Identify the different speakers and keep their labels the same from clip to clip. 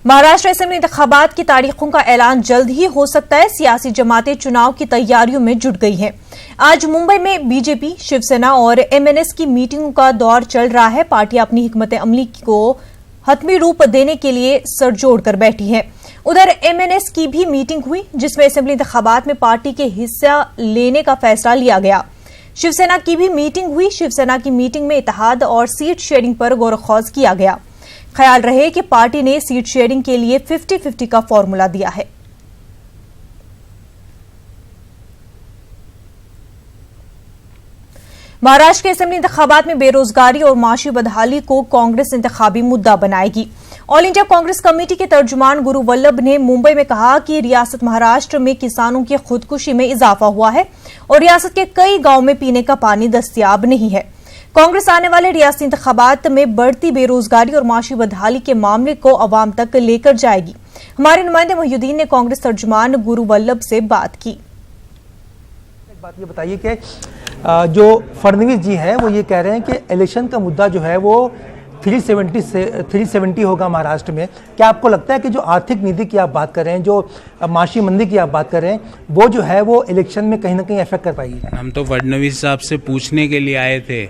Speaker 1: Maharashtra assembly इंतखाबात की तारीखों का ऐलान जल्द ही हो सकता है। सियासी जमातें चुनाव की तैयारियों में जुट गई हैं। आज मुंबई में बीजेपी, शिवसेना और एमएनएस की मीटिंगों का दौर चल रहा है। पार्टियां अपनी हिकमत अमली को हतमी रूप देने के लिए सरजोड़ कर बैठी है। उधर एमएनएस की भी मीटिंग हुई, जिसमें असेंबली इंतखाबात में पार्टी के हिस्सा लेने का फैसला लिया गया। शिवसेना की भी मीटिंग हुई। शिवसेना की मीटिंग में इत्तेहाद और सीट शेयरिंग पर गौर-ए-खौज किया गया। ख्याल रहे कि पार्टी ने सीट शेयरिंग के लिए 50-50 का फॉर्मूला दिया है। महाराष्ट्र के असेंबली इंतखाबात में बेरोजगारी और माशी बदहाली को कांग्रेस इंतखाबी मुद्दा बनाएगी। ऑल इंडिया कांग्रेस कमेटी के तर्जुमान गुरु वल्लभ ने मुंबई में कहा कि रियासत महाराष्ट्र में किसानों की खुदकुशी में इजाफा हुआ है और रियासत के कई गांवों में पीने का पानी दस्तयाब नहीं है। कांग्रेस आने वाले रियासती इंतखाबात में बढ़ती बेरोजगारी और माशी बदहाली के मामले को अवाम तक लेकर जाएगी। हमारे नुमाइंदे मोहिउद्दीन ने कांग्रेस तर्जुमान गुरु वल्लभ से बात की।
Speaker 2: एक बात ये बताइए कि जो फडणवीस जी हैं वो ये कह रहे हैं कि इलेक्शन का मुद्दा जो है वो 370 होगा महाराष्ट्र में। क्या आपको लगता है कि जो आर्थिक नीति की आप बात कर रहे हैं, जो माशी मंदी की आप बात कर रहे हैं, वो जो है वो इलेक्शन में कहीं ना कहीं इफेक्ट कर पाएगी?
Speaker 3: हम तो फडणवीस साहब से पूछने के लिए आए थे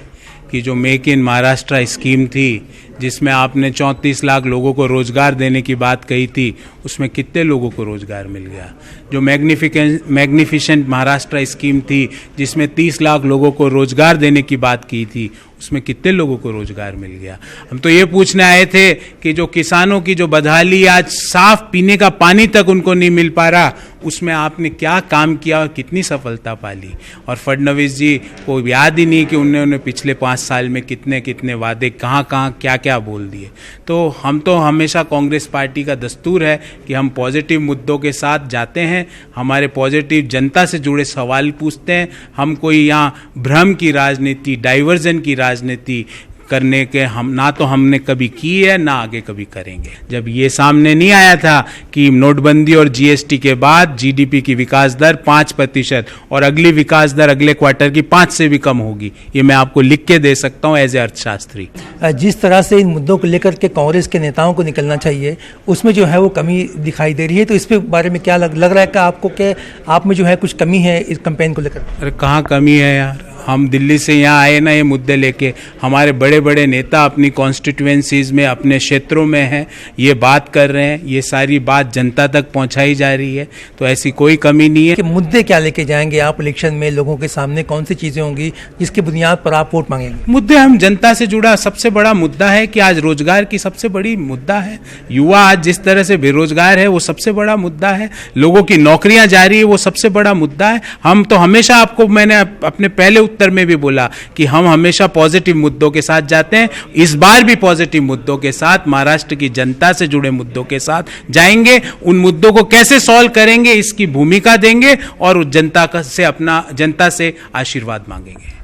Speaker 3: कि जो मेक इन महाराष्ट्र स्कीम थी, जिसमें आपने 34 लाख लोगों को रोजगार देने की बात कही थी, उसमें कितने लोगों को रोजगार मिल गया? जो मैग्निफिसेंट महाराष्ट्र स्कीम थी, जिसमें 30 लाख लोगों को रोजगार देने की बात की थी, उसमें कितने लोगों को रोजगार मिल गया? हम तो ये पूछने आए थे कि जो किसानों की जो बदहाली, आज साफ पीने का पानी तक उनको नहीं मिल पा रहा, उसमें आपने क्या काम किया और कितनी सफलता पाली? और फडणवीस जी को याद ही नहीं कि उन्होंने पिछले 5 साल में कितने कितने वादे, कहाँ कहाँ क्या क्या बोल दिए। तो हम तो हमेशा कांग्रेस पार्टी का दस्तूर है कि हम पॉजिटिव मुद्दों के साथ जाते हैं, हमारे पॉजिटिव जनता से जुड़े सवाल पूछते हैं। हम कोई यहाँ भ्रम की राजनीति, डाइवर्जन की राजनीति करने के ना तो हमने कभी की है, ना आगे कभी करेंगे। जब ये सामने नहीं आया था कि नोटबंदी और जीएसटी के बाद जीडीपी की विकास दर 5% और अगली विकास दर अगले क्वार्टर की 5 से भी कम होगी, ये मैं आपको लिख के दे सकता हूँ एज ए अर्थशास्त्री।
Speaker 2: जिस तरह से इन मुद्दों को लेकर के कांग्रेस के नेताओं को निकलना चाहिए, उसमें जो है वो कमी दिखाई दे रही है। तो इस बारे में क्या लग रहा है कि आपको कि आप में जो है कुछ कमी है इस कैंपेन को लेकर?
Speaker 3: अरे कहाँ कमी है यार, हम दिल्ली से यहाँ आए ना ये मुद्दे लेके। हमारे बड़े बड़े नेता अपनी कॉन्स्टिट्यूएंसीज में, अपने क्षेत्रों में हैं, ये बात कर रहे हैं, ये सारी बात जनता तक पहुँचाई जा रही है। तो ऐसी कोई कमी नहीं है।
Speaker 2: कि मुद्दे क्या लेके जाएंगे आप इलेक्शन में? लोगों के सामने कौन सी चीज़ें होंगी जिसकी बुनियाद पर आप वोट मांगेंगे?
Speaker 3: मुद्दे हम जनता से जुड़ा सबसे बड़ा मुद्दा है कि आज रोजगार की सबसे बड़ी मुद्दा है। युवा आज जिस तरह से बेरोजगार है वो सबसे बड़ा मुद्दा है। लोगों की नौकरियां जा रही है वो सबसे बड़ा मुद्दा है। हम तो हमेशा, आपको मैंने अपने पहले उत्तर में भी बोला कि हम हमेशा पॉजिटिव मुद्दों के साथ जाते हैं। इस बार भी पॉजिटिव मुद्दों के साथ, महाराष्ट्र की जनता से जुड़े मुद्दों के साथ जाएंगे। उन मुद्दों को कैसे सॉल्व करेंगे इसकी भूमिका देंगे और जनता से आशीर्वाद मांगेंगे।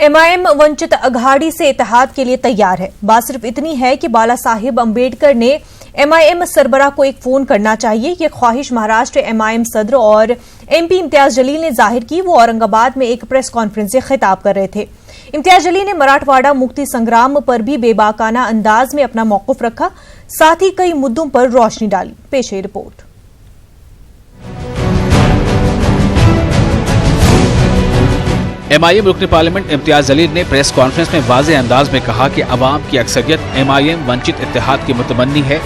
Speaker 1: एमआईएम वंचित अघाड़ी से इत्तेहाद के लिए तैयार है। बात सिर्फ इतनी है कि बाला साहिब अंबेडकर ने एमआईएम सरबराह को एक फोन करना चाहिए। ये ख्वाहिश महाराष्ट्र एमआईएम सदर और एमपी इम्तियाज जलील ने जाहिर की। वो औरंगाबाद में एक प्रेस कॉन्फ्रेंस से खिताब कर रहे थे। इम्तियाज जलील ने मराठवाड़ा मुक्ति संग्राम पर भी बेबाकाना अंदाज में अपना मौक़िफ़ रखा, साथ ही कई मुद्दों पर रोशनी डाली। पेश है रिपोर्ट।
Speaker 4: एमआईएम रुकन पार्लियामेंट इम्तियाज जलील ने प्रेस कॉन्फ्रेंस में वाज़ेह अंदाज में कहा कि अवाम की अक्सरियत एमआईएम वंचित इत्तेहाद की मुतमन्नी है।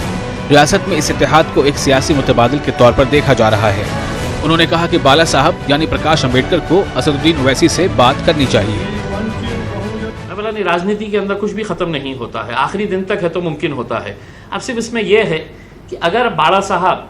Speaker 4: रियासत में इस इत्तेहाद को एक सियासी मुतबादिल के तौर पर देखा जा रहा है। उन्होंने कहा कि बाला साहब यानी प्रकाश अम्बेडकर को असदुद्दीन ओवैसी से बात करनी चाहिए।
Speaker 5: राजनीति के अंदर कुछ भी खत्म नहीं होता है, आखिरी दिन तक है तो मुमकिन होता है। अब सिर्फ इसमें यह है कि अगर बाला साहब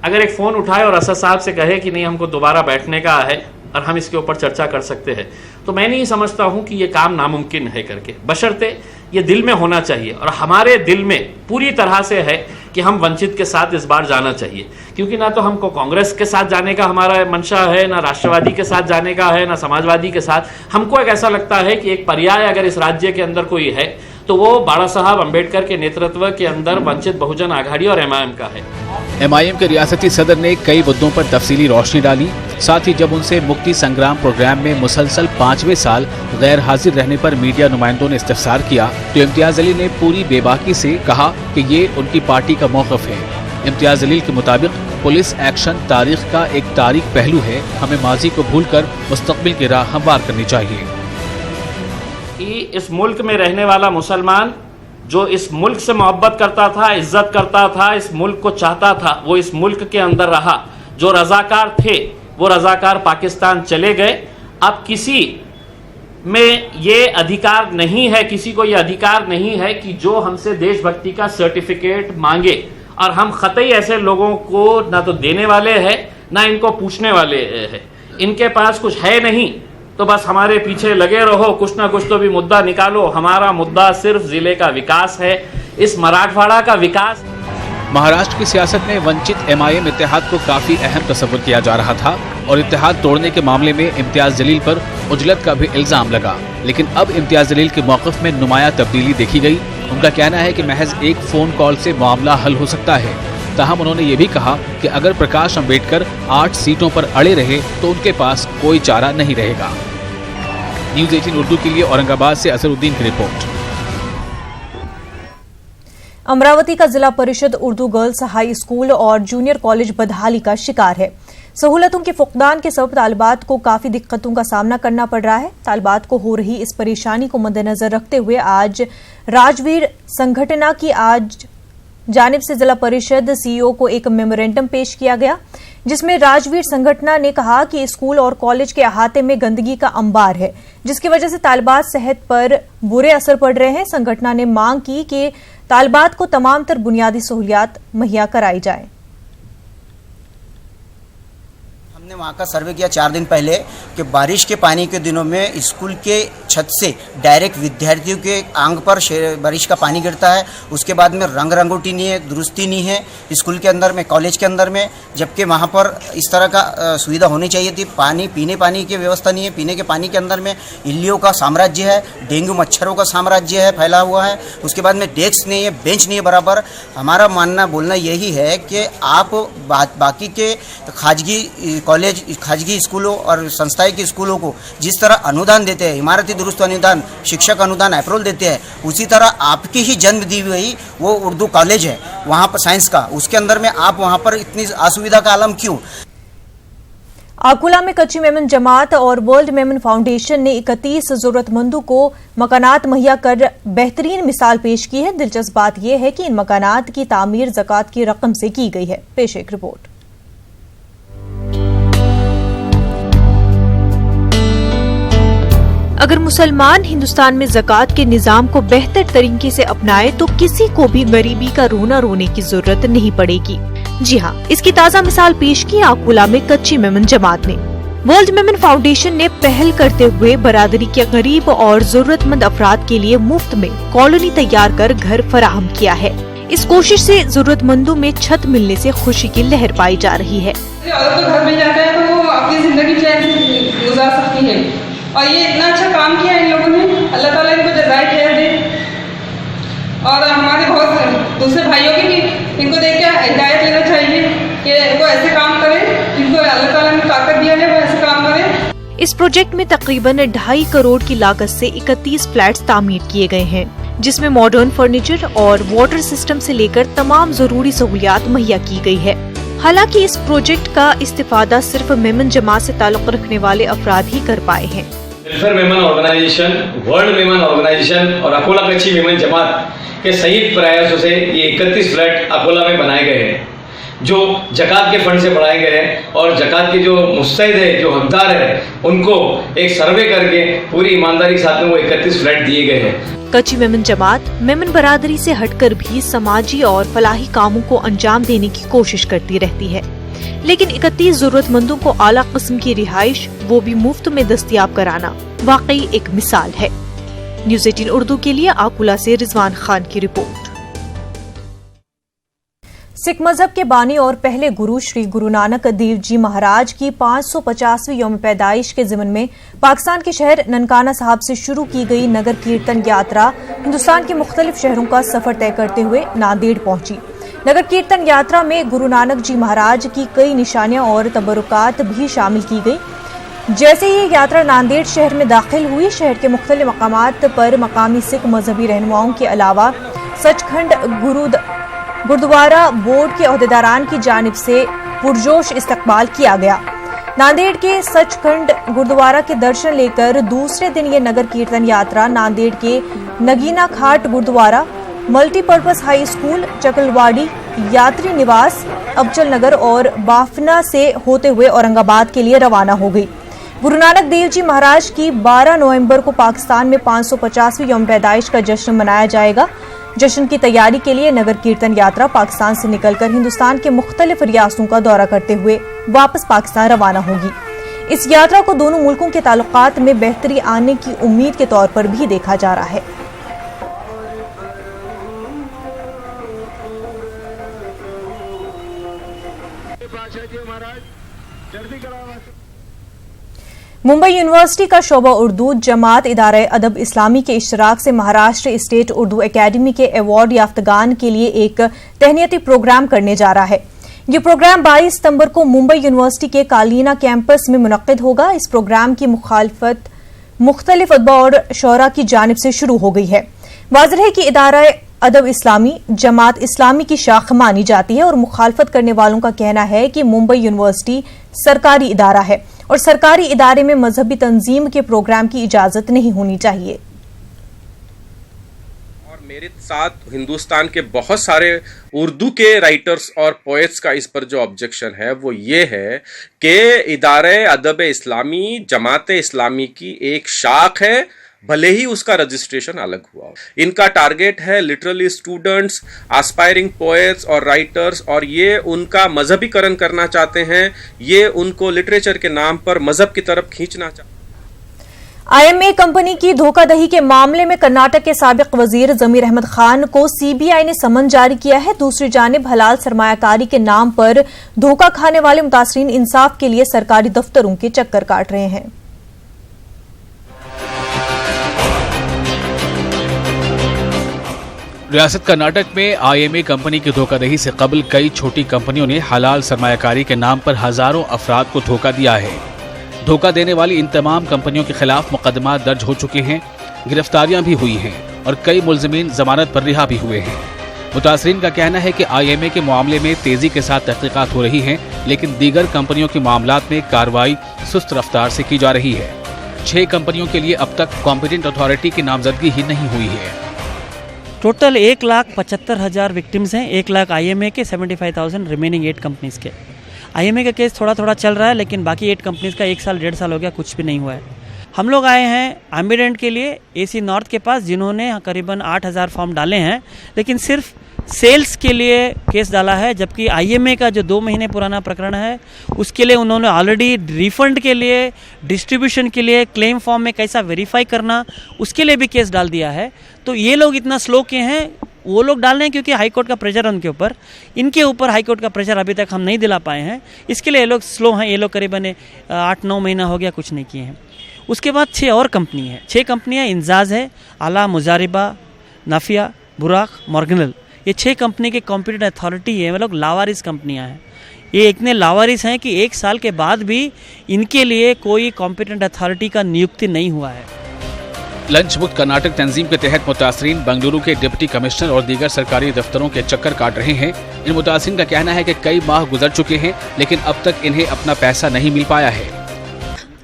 Speaker 5: अगर एक फ़ोन उठाए और असद साहब से कहे कि नहीं हमको दोबारा बैठने का है और हम इसके ऊपर चर्चा कर सकते हैं, तो मैं नहीं समझता हूं कि ये काम नामुमकिन है करके, बशर्ते ये दिल में होना चाहिए। और हमारे दिल में पूरी तरह से है कि हम वंचित के साथ इस बार जाना चाहिए, क्योंकि ना तो हमको कांग्रेस के साथ जाने का हमारा मंशा है, ना राष्ट्रवादी के साथ जाने का है, ना समाजवादी के साथ। हमको एक ऐसा लगता है कि एक पर्याय अगर इस राज्य के अंदर कोई है तो वो बाला साहब अंबेडकर के नेतृत्व के अंदर वंचित बहुजन आघाड़ी और एमआईएम का है।
Speaker 4: एमआईएम के रियासती सदर ने कई मुद्दों पर तफसीली रोशनी डाली। साथ ही जब उनसे मुक्ति संग्राम प्रोग्राम में मुसलसल 5वें साल गैर हाजिर रहने पर मीडिया नुमाइंदों ने इस्तफसार किया तो इम्तियाज जलील ने पूरी बेबाकी से कहा कि ये उनकी पार्टी का मौक़िफ़ है। इम्तियाज जलील के मुताबिक पुलिस एक्शन तारीख का एक तारीख पहलू है, हमें माजी को भूलकर मुस्तकबिल की राह हमवार करनी चाहिए।
Speaker 5: कि इस मुल्क में रहने वाला मुसलमान जो इस मुल्क से मोहब्बत करता था, इज्जत करता था, इस मुल्क को चाहता था, वो इस मुल्क के अंदर रहा। जो रजाकार थे वो रजाकार पाकिस्तान चले गए। अब किसी में ये अधिकार नहीं है, किसी को ये अधिकार नहीं है कि जो हमसे देशभक्ति का सर्टिफिकेट मांगे, और हम ख़तई ऐसे लोगों को ना तो देने वाले हैं ना इनको पूछने वाले हैं। इनके पास कुछ है नहीं तो बस हमारे पीछे लगे रहो, कुछ ना कुछ तो भी मुद्दा निकालो। हमारा मुद्दा सिर्फ जिले का विकास है, इस मराठवाड़ा का विकास।
Speaker 4: महाराष्ट्र की सियासत में वंचित MIM इत्तेहाद को काफी अहम तस्वुर किया जा रहा था और इत्तेहाद तोड़ने के मामले में इम्तियाज जलील पर उजलत का भी इल्जाम लगा। लेकिन अब इम्तियाज जलील के मौक़िफ़ में नुमाया तब्दीली देखी गई। उनका कहना है कि महज एक फ़ोन कॉल से मामला हल हो सकता है। ताहम उन्होंने ये भी कहा कि अगर प्रकाश अम्बेडकर 8 सीटों पर अड़े रहे तो उनके पास कोई चारा नहीं रहेगा। न्यूज़ 18 उर्दू के लिए औरंगाबाद से असरुद्दीन की रिपोर्ट।
Speaker 1: अमरावती का जिला परिषद उर्दू गर्ल्स हाई स्कूल और जूनियर कॉलेज बदहाली का शिकार है। सहूलतों के फुकदान के सबब तालिबात को काफी दिक्कतों का सामना करना पड़ रहा है। तालिबात को हो रही इस परेशानी को मद्देनजर रखते हुए आज राजवीर संगठना की जानिब से जिला परिषद CEO को एक मेमोरेंडम पेश किया गया, जिसमें राजवीर संगठना ने कहा कि स्कूल और कॉलेज के अहाते में गंदगी का अंबार है, जिसकी वजह से तालिबात सेहत पर बुरे असर पड़ रहे हैं। संगठना ने मांग की कि तालिबात को तमाम तर बुनियादी सहूलियात मुहैया कराई जाए।
Speaker 6: हमने वहाँ का सर्वे किया 4 दिन पहले कि बारिश के पानी के दिनों में स्कूल के छत से डायरेक्ट विद्यार्थियों के आंग पर बारिश का पानी गिरता है। उसके बाद में रंग रंगोटी नहीं है, दुरुस्ती नहीं है स्कूल के अंदर में, कॉलेज के अंदर में, जबकि वहाँ पर इस तरह का सुविधा होनी चाहिए थी। पीने पानी की व्यवस्था नहीं है। पीने के पानी के अंदर में इल्लियों का साम्राज्य है, डेंगू मच्छरों का साम्राज्य है फैला हुआ है। उसके बाद में डेस्क नहीं है, बेंच नहीं है बराबर। हमारा मानना बोलना यही है कि आप बाकी के खाजगी स्कूलों और संस्थाई के स्कूलों को जिस तरह अनुदान देते हैं, इमारती दुरुस्त अनुदान, शिक्षक अनुदान, अप्रोल देते हैं, उसी तरह आपकी ही जन्म दी हुई वो उर्दू कॉलेज है वहाँ पर साइंस का, उसके अंदर में आप वहाँ पर इतनी असुविधा का आलम क्यों?
Speaker 1: आकुला में कच्ची मेमन जमात और वर्ल्ड मेमन फाउंडेशन ने 31 जरूरतमंदों को मकानात मुहैया कर बेहतरीन मिसाल पेश की है। दिलचस्प बात यह है कि इन मकानात की तामीर ज़कात की रकम से की गई है। पेश एक रिपोर्ट। अगर मुसलमान हिंदुस्तान में ज़कात के निजाम को बेहतर तरीके से अपनाए तो किसी को भी गरीबी का रोना रोने की जरूरत नहीं पड़ेगी। जी हाँ, इसकी ताज़ा मिसाल पेश की आकुला में कच्ची मेमन जमात ने। वर्ल्ड मेमन फाउंडेशन ने पहल करते हुए बरादरी के गरीब और जरूरतमंद अफराद के लिए मुफ्त में कॉलोनी तैयार कर घर फराहम किया है। इस कोशिश से जरूरतमंदों में छत मिलने से खुशी की लहर पाई जा रही है।
Speaker 7: घर में जाता है तो वो अपनी जिंदगी चैन से गुजार सकती है और ये इतना अच्छा काम किया इन लोगों ने। अल्लाह ताला इनको जज़ाए खैर दे। और हमारे बहुत दूसरे भाइयों की भी इनको देख के हिदायत लेना चाहिए कि वो ऐसे काम करें, जिनको अल्लाह ताला ने ताकत दिया है वो ऐसे काम करें।
Speaker 1: इस प्रोजेक्ट में तकरीबन 2.5 करोड़ की लागत से 31 फ्लैट्स तामीर किए गए हैं, जिसमें मॉडर्न फर्नीचर और वाटर सिस्टम से लेकर तमाम जरूरी सहूलियात मुहैया की गई है। हालांकि इस प्रोजेक्ट का इस्तिफादा सिर्फ मेमन जमात से ताल्लुक रखने वाले अफराद ही कर पाए हैं।
Speaker 8: Welfare Memon organisation, world Memon organisation और अकोला कच्ची मेमन जमात के संयुक्त प्रयासों से ये 31 फ्लैट अकोला में बनाए गए हैं, जो जकात के फंड से बढ़ाए गए हैं। और जकात के जो मुस्तहिद है, जो हकदार है, उनको एक सर्वे करके पूरी ईमानदारी के साथ में वो 31 फ्लैट दिए गए हैं।
Speaker 1: कच्ची मेमन जमात मेमन बरादरी से हटकर भी समाजी और फलाही कामों को अंजाम देने की कोशिश करती रहती है, लेकिन 31 जरूरतमंदों को आला किस्म की रिहाइश, वो भी मुफ्त में दस्तयाब कराना वाकई एक मिसाल है। न्यूज़ 18 उर्दू के लिए आकुला से रिजवान खान की रिपोर्ट। सिख मजहब के बानी और पहले गुरु श्री गुरु नानक देव जी महाराज की 550वीं यौम पैदाइश के ज़िमन में पाकिस्तान के शहर ननकाना साहब से शुरू की गई नगर कीर्तन यात्रा हिंदुस्तान के मुख्तलिफ शहरों का सफर तय करते हुए नांदेड़ पहुंची। नगर कीर्तन यात्रा में गुरु नानक जी महाराज की कई निशानियां और तबरुकात भी शामिल की गई। जैसे ही ये यात्रा नांदेड़ शहर में दाखिल हुई, शहर के मुख्तलिफ मकामात पर मकामी सिख मजहबी रहनुमाओं के अलावा सचखंड गुरुद्वारा बोर्ड के अहदेदारान की जानिब से पुरजोश इस्तकबाल किया गया। नांदेड़ के सचखंड गुरुद्वारा के दर्शन लेकर दूसरे दिन ये नगर कीर्तन यात्रा नांदेड़ के नगीना घाट गुरुद्वारा, मल्टीपर्पज हाई स्कूल, चकलवाड़ी, यात्री निवास, अबचल नगर और बाफना से होते हुए औरंगाबाद के लिए रवाना हो गई। गुरु नानक देव जी महाराज की 12 नवंबर को पाकिस्तान में 550वीं यौम पैदाइश का जश्न मनाया जाएगा। जश्न की तैयारी के लिए नगर कीर्तन यात्रा पाकिस्तान से निकलकर हिंदुस्तान के मुख्तलिफ रियासतों का दौरा करते हुए वापस पाकिस्तान रवाना होगी। इस यात्रा को दोनों मुल्कों के ताल्लुकात में बेहतरी आने की उम्मीद के तौर पर भी देखा जा रहा है। मुंबई यूनिवर्सिटी का शोबा उर्दू जमात इदारे अदब इस्लामी के इश्तराक से महाराष्ट्र स्टेट उर्दू एकेडमी के अवार्ड याफ्तगान के लिए एक तहनीती प्रोग्राम करने जा रहा है। ये प्रोग्राम 22 सितंबर को मुंबई यूनिवर्सिटी के कालीना कैंपस में मुनक्किद होगा। इस प्रोग्राम की मुखालफत मुख्तलिफ अदबा और शोरा की जानिब से शुरू हो गई है। वाज़ेह है कि इदारा अदब इस्लामी जमात इस्लामी की शाख मानी जाती है और मुखालफत करने वालों का कहना है कि मुंबई यूनिवर्सिटी सरकारी इदारा है और सरकारी इदारे में मजहबी तंजीम के प्रोग्राम की इजाजत नहीं होनी चाहिए।
Speaker 9: और मेरे साथ हिंदुस्तान के बहुत सारे उर्दू के राइटर्स और पोएट्स का इस पर जो ऑब्जेक्शन है वो ये है कि इदारे अदब इस्लामी जमात इस्लामी की एक शाख है, भले ही उसका रजिस्ट्रेशन अलग हुआ हो। इनका टारगेट है लिटरली स्टूडेंट्स, एस्पायरिंग पोएट्स और राइटर्स, और ये उनका मजहबीकरण करना चाहते हैं, ये उनको लिटरेचर के नाम पर मजहब की तरफ खींचना चाहते हैं।
Speaker 1: आईएमए कंपनी की धोखाधड़ी के मामले में कर्नाटक के साबिक वजीर जमीर अहमद खान को सीबीआई ने समन जारी किया है। दूसरी जानिब हलाल सरमायाकारी के नाम पर धोखा खाने वाले मुतासरीन इंसाफ के लिए सरकारी दफ्तरों के चक्कर काट रहे हैं।
Speaker 4: रियासत कर्नाटक में आईएमए कंपनी की धोखाधड़ी से कबल कई छोटी कंपनियों ने हलाल सरमायाकारी के नाम पर हजारों अफराद को धोखा दिया है। धोखा देने वाली इन तमाम कंपनियों के खिलाफ मुकदमा दर्ज हो चुके हैं, गिरफ्तारियां भी हुई हैं और कई मुलजिमीन जमानत पर रिहा भी हुए हैं। मुतासरीन का कहना है कि आईएमए के मामले में तेजी के साथ तहकीकात हो रही हैं, लेकिन दीगर कंपनियों के मामलात में कार्रवाई सुस्त रफ्तार से की जा रही है। 6 कंपनियों के लिए अब तक कॉम्पिटेंट अथॉरिटी की नामजदगी ही नहीं हुई है।
Speaker 10: टोटल 1,75,000 विक्टिम्स हैं, 1 लाख आईएमए के, 75,000 रिमेनिंग 8 कंपनीज़ के। आईएमए का केस थोड़ा थोड़ा चल रहा है, लेकिन बाकी 8 कंपनीज़ का 1 साल 1.5 साल हो गया, कुछ भी नहीं हुआ है। हम लोग आए हैं एम्बिडेंट के लिए एसी नॉर्थ के पास, जिन्होंने करीबन 8,000 फॉर्म डाले हैं, लेकिन सिर्फ सेल्स के लिए केस डाला है, जबकि आईएमए का जो 2 महीने पुराना प्रकरण है उसके लिए उन्होंने ऑलरेडी रिफंड के लिए, डिस्ट्रीब्यूशन के लिए, क्लेम फॉर्म में कैसा वेरीफाई करना उसके लिए भी केस डाल दिया है। तो ये लोग इतना स्लो के हैं, वो लोग डाल रहे हैं क्योंकि हाई कोर्ट का प्रेशर है उनके ऊपर। इनके ऊपर हाई कोर्ट का प्रेशर अभी तक हम नहीं दिला पाए हैं, इसके लिए ये लोग स्लो हैं। ये लोग करीबन 8-9 महीना हो गया कुछ नहीं किए हैं। उसके बाद 6 और कंपनी है, 6 कंपनियाँ इंजाज है, आला, मुजारिबा, नाफिया, बुराक, मॉर्गनल, ये 6 कंपनी के कॉम्पिटेंट अथॉरिटी है, मतलब लावारिस कंपनियां हैं। ये इतने लावारिस हैं कि 1 साल के बाद भी इनके लिए कोई कॉम्पिटेंट अथॉरिटी का नियुक्ति नहीं हुआ है।
Speaker 4: लंच मुक्त कर्नाटक तंजीम के तहत मुतासरीन बेंगलुरु के डिप्टी कमिश्नर और दीगर सरकारी दफ्तरों के चक्कर काट रहे हैं। इन मुतासरीन का कहना है कि कई माह गुजर चुके हैं, लेकिन अब तक इन्हें अपना पैसा नहीं मिल पाया है।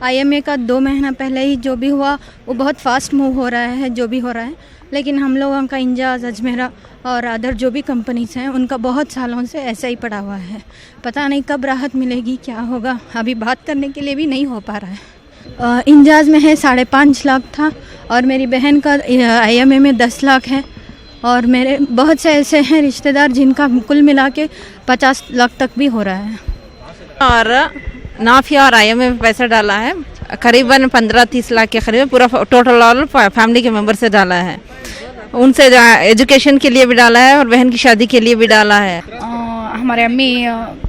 Speaker 11: आईएमए का 2 महीना पहले ही जो भी हुआ वो बहुत फास्ट मूव हो रहा है, जो भी हो रहा है, लेकिन हम लोगों का इंजाज, अजमेरा और अदर जो भी कंपनीज हैं उनका बहुत सालों से ऐसा ही पड़ा हुआ है। पता नहीं कब राहत मिलेगी, क्या होगा, अभी बात करने के लिए भी नहीं हो पा रहा है। इंजाज में है 5.5 लाख था, और मेरी बहन का आईएमए में 10 लाख है, और मेरे बहुत से ऐसे हैं रिश्तेदार जिनका कुल मिला के 50 लाख तक भी हो रहा है।
Speaker 12: और नाफिया और आईएमए में पैसा डाला है, करीबन 15-30 लाख के करीब, पूरा टोटल ऑल फैमिली के मेंबर से डाला है। उनसे एजुकेशन के लिए भी डाला है और बहन की शादी के लिए भी डाला है।
Speaker 13: हमारे अम्मी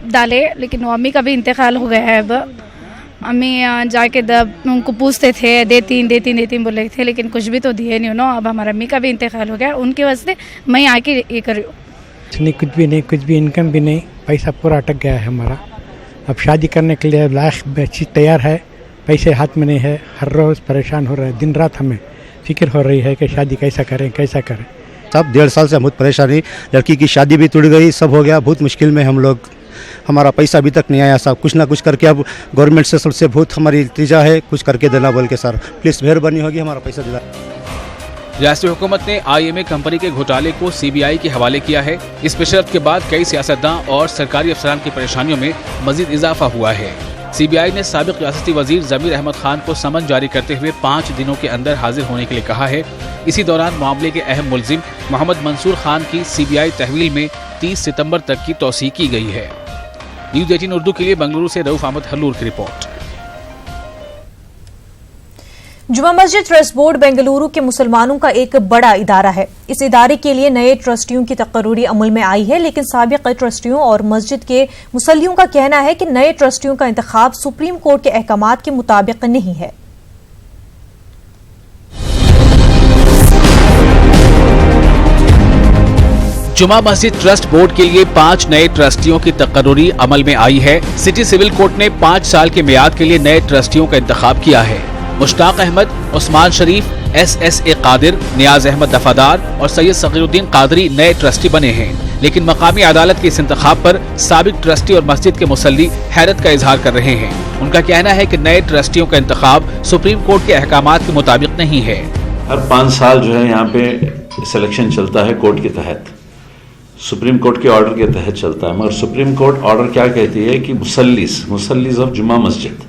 Speaker 13: डाले, लेकिन वो अम्मी का भी इंतकाल हो गया है। अब अम्मी जाके उनको पूछते थे, देती बोले थे, लेकिन कुछ भी तो दिए नहीं उन्होंने। अब हमारे अम्मी का भी इंतकाल हो गया, उनकी वजह से मैं आके ये कर रही हूँ।
Speaker 14: नहीं, कुछ भी इनकम भी नहीं, पैसा पूरा अटक गया है हमारा। अब शादी करने के लिए लाख चीज़ तैयार है, पैसे हाथ में नहीं है, हर रोज़ परेशान हो रहा है। दिन रात हमें फिक्र हो रही है कि शादी कैसा करें।
Speaker 15: सब 1.5 साल से बहुत परेशानी, लड़की की शादी भी टूट गई, सब हो गया, बहुत मुश्किल में हम लोग। हमारा पैसा अभी तक नहीं आया, सब कुछ ना कुछ करके अब गवर्नमेंट से सबसे बहुत हमारी इल्तिजा है, कुछ करके देना बोल के। सर प्लीज़ मेहरबानी होगी, हमारा पैसा दिला।
Speaker 4: रियासती हुकूमत ने IMA कंपनी के घोटाले को CBI के हवाले किया है। इस पेशरफ के बाद कई सियासतदान और सरकारी अफसरान की परेशानियों में मजीद इजाफा हुआ है। CBI ने साबिक रियासती वजीर जमीर अहमद खान को समन जारी करते हुए 5 दिनों के अंदर हाजिर होने के लिए कहा है। इसी दौरान मामले के अहम मुलजिम मोहम्मद मंसूर खान की CBI तहवील में 30 सितंबर तक की तौसीह की गई है। न्यूज़ 18 उर्दू के लिए बेंगलुरु से रऊफ अहमद हल्लूर की रिपोर्ट।
Speaker 1: जुमा मस्जिद ट्रस्ट बोर्ड बेंगलुरु के मुसलमानों का एक बड़ा इदारा है। इस इदारे के लिए नए ट्रस्टियों की तकर्रूरी अमल में आई है, लेकिन साबिक ट्रस्टियों और मस्जिद के मुसल्लियों का कहना है कि नए ट्रस्टियों का इंतखाब सुप्रीम कोर्ट के अहकामात के मुताबिक नहीं है।
Speaker 4: जुमा मस्जिद ट्रस्ट बोर्ड के लिए 5 नए ट्रस्टियों की तकर्रूरी अमल में आई है। सिटी सिविल कोर्ट ने 5 साल के मियाद के लिए नए ट्रस्टियों का इंतखाब किया है। मुश्ताक अहमद, उस्मान शरीफ, SSA कादिर, नियाज अहमद दफादार और सैयद सगीरुद्दीन कादरी नए ट्रस्टी बने हैं, लेकिन मकामी अदालत के इस इंतखाब पर साबिक ट्रस्टी और मस्जिद के मुसल्ली हैरत का इजहार कर रहे हैं। उनका कहना है कि नए ट्रस्टियों का इंतखाब सुप्रीम कोर्ट के अहकामात के मुताबिक नहीं है।
Speaker 16: हर 5 साल जो है यहाँ पे सिलेक्शन चलता है कोर्ट के तहत, सुप्रीम कोर्ट के ऑर्डर के तहत चलता है, मगर सुप्रीम कोर्ट ऑर्डर क्या कहती है कि मुसल्लीज ऑफ जुमा मस्जिद,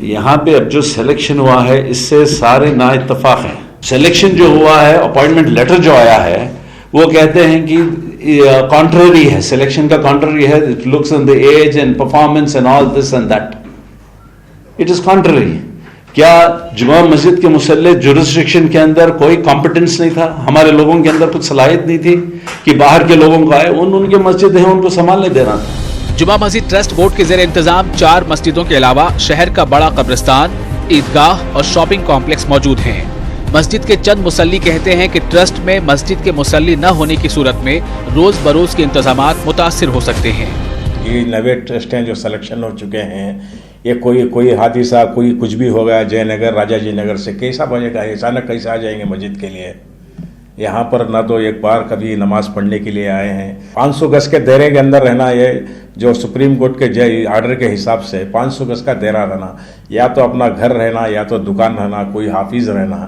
Speaker 16: यहाँ पे अब जो सिलेक्शन हुआ है इससे सारे ना इत्तफाक हैं। सिलेक्शन जो हुआ है, अपॉइंटमेंट लेटर जो आया है, वो कहते हैं कि कॉन्ट्ररी है, सिलेक्शन का कॉन्ट्ररी है, it looks in the age and performance and all this and that, it is contrary. क्या जुमा मस्जिद के मुसल्ले जुरिस्डिक्शन के अंदर कोई कॉम्पिटेंस नहीं था? हमारे लोगों के अंदर कुछ सलाहियत नहीं थी कि बाहर के लोगों को आए, उनके मस्जिद है उनको संभालने देना था।
Speaker 4: जुमा मस्जिद ट्रस्ट बोर्ड के ज़ेर इंतजाम 4 मस्जिदों के अलावा शहर का बड़ा कब्रिस्तान, ईदगाह और शॉपिंग कॉम्प्लेक्स मौजूद हैं। मस्जिद के चंद मुसल्ली कहते हैं कि ट्रस्ट में मस्जिद के मुसल्ली न होने की सूरत में रोज बरोज के इंतजामात मुतासिर हो सकते हैं।
Speaker 17: ये नवे ट्रस्ट हैं जो सिलेक्शन हो चुके हैं, ये कोई हादसा, कोई कुछ भी हो गया जयनगर, राजाजी नगर से कैसा बनेगा, अचानक कैसे आ जाएंगे मस्जिद के लिए? यहाँ पर ना तो एक बार कभी नमाज पढ़ने के लिए आए हैं। 500 गज के दायरे के अंदर रहना, ये जो सुप्रीम कोर्ट के आर्डर के हिसाब से 500 गज का दायरा रहना, या तो अपना घर रहना या तो दुकान रहना, कोई हाफिज रहना,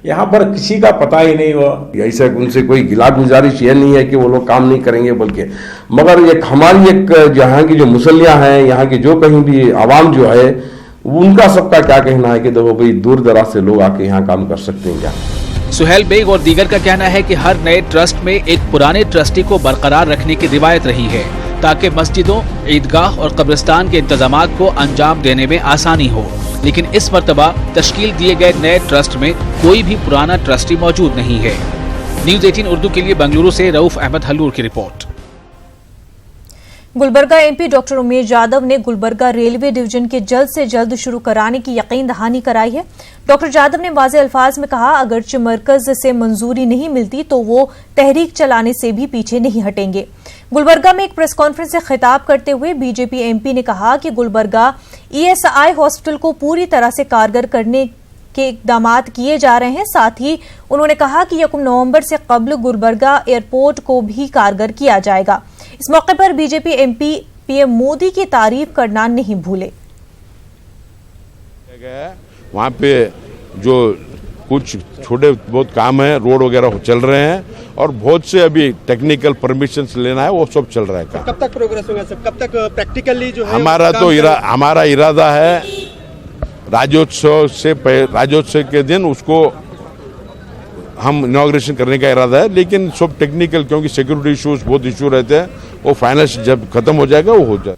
Speaker 17: यहाँ पर किसी का पता ही नहीं हुआ।
Speaker 18: ऐसा उनसे कोई गिला गुजारिश ये नहीं है कि वो लोग काम नहीं करेंगे बोल के, मगर एक हमारी एक यहाँ की जो मुसल्लियाँ हैं, यहाँ की जो कहीं भी आवाम जो है, उनका सबका क्या कहना है कि देखो भाई दूर दराज से लोग आके यहाँ काम कर सकते हैं क्या?
Speaker 4: सुहेल बेग और दीगर का कहना है कि हर नए ट्रस्ट में एक पुराने ट्रस्टी को बरकरार रखने की रिवायत रही है, ताकि मस्जिदों, ईदगाह और कब्रिस्तान के इंतजामात को अंजाम देने में आसानी हो। लेकिन इस मर्तबा तश्कील दिए गए नए ट्रस्ट में कोई भी पुराना ट्रस्टी मौजूद नहीं है। न्यूज़ 18 उर्दू के लिए बेंगलुरु से रऊफ अहमद हल्लूर की report.
Speaker 1: Gulbarga MP doctor Umesh Jadhav ने गुलबर्गा रेलवे डिवीजन के जल्द से जल्द शुरू कराने की यकीन दहानी कराई है। डॉक्टर जाधव ने वाज़ेह अल्फाज में कहा, अगरचे मरकज से मंजूरी नहीं मिलती तो वो तहरीक चलाने से भी पीछे नहीं हटेंगे। गुलबर्गा में एक प्रेस कॉन्फ्रेंस से खिताब करते हुए बीजेपी MP ने कहा कि गुलबर्गा ESI हॉस्पिटल को पूरी तरह से कारगर करने के इकदामात किए जा रहे हैं। साथ ही उन्होंने कहा कि 1 नवंबर से कबल गुलबर्गा एयरपोर्ट को भी कारगर किया जाएगा। इस मौके पर बीजेपी MP PM मोदी की तारीफ करना नहीं भूले।
Speaker 19: वहाँ पे जो कुछ छोटे बहुत काम है, रोड वगैरह चल रहे हैं और बहुत से अभी टेक्निकल परमिशंस लेना है, वो सब चल रहा है।
Speaker 20: कब तक प्रोग्रेस होगा सर? कब तक प्रैक्टिकली जो है
Speaker 19: हमारा इरादा है राज्योत्सव के दिन उसको हम इनॉग्रेशन करने का इरादा है, लेकिन सब टेक्निकल, क्योंकि सिक्योरिटी इश्यूज बहुत इशू रहते हैं, वो फाइनल जब खत्म हो जाएगा वो हो जाए।